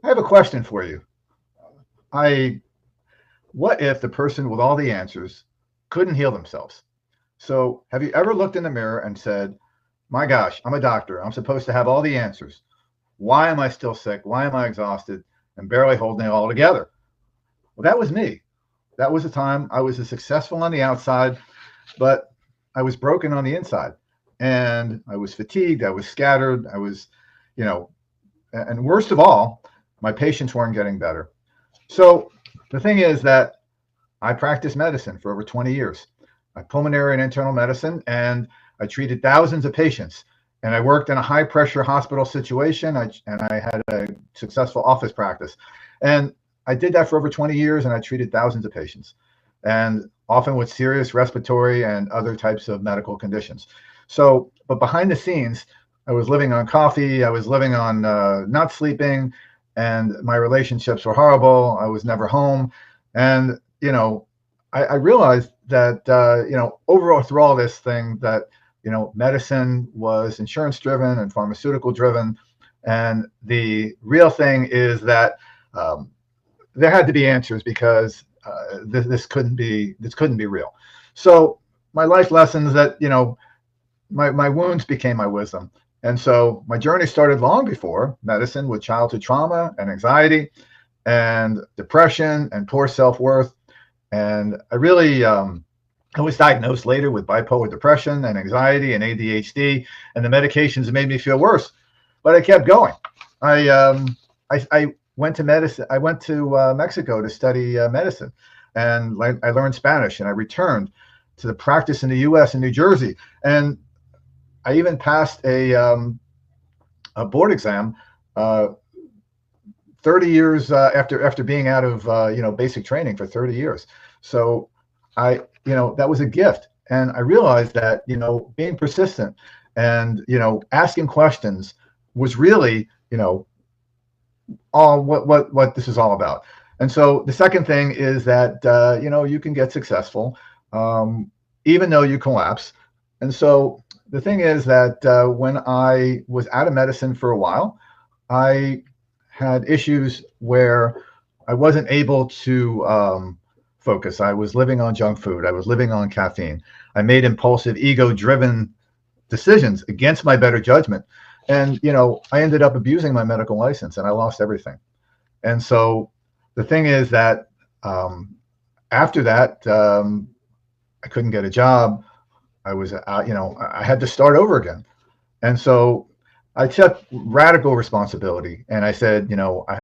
I have a question for you. I What if the person with all the answers couldn't heal themselves? So, have you ever looked in the mirror and said, "My gosh, I'm a doctor. I'm supposed to have all the answers. Why am I still sick? Why am I exhausted and barely holding it all together?" Well, that was me. That was a time I was successful on the outside, but I was broken on the inside. And I was fatigued. I was scattered. You know, and worst of all, my patients weren't getting better. So the thing is that I practiced medicine for over 20 years, pulmonary and internal medicine, and I treated thousands of patients. And I worked in a high pressure hospital situation, and I had a successful office practice. And I did that for over 20 years, and I treated thousands of patients, and often with serious respiratory and other types of medical conditions. So, but behind the scenes, I was living on coffee, I was living on not sleeping, and my relationships were horrible. I was never home. And I realized that overall through all this thing that medicine was insurance driven and pharmaceutical driven, and the real thing is that um, there had to be answers because this couldn't be real. So my life lessons that my wounds became my wisdom. And so my journey started long before medicine with childhood trauma and anxiety and depression and poor self-worth. And I was diagnosed later with bipolar depression and anxiety and ADHD, and the medications made me feel worse. But I kept going. I went to medicine. I went to Mexico to study medicine, and I learned Spanish. And I returned to the practice in the U.S. in New Jersey, and I even passed a board exam uh, 30 years after being out of basic training for 30 years. So that was a gift, and I realized that being persistent and asking questions was really all what this is all about. And so the second thing is that you can get successful even though you collapse. And so the thing is that when I was out of medicine for a while, I had issues where I wasn't able to focus. I was living on junk food. I was living on caffeine. I made impulsive, ego-driven decisions against my better judgment. And, I ended up abusing my medical license and I lost everything. And so the thing is that after that, I couldn't get a job. I had to start over again. And so I took radical responsibility and I said, I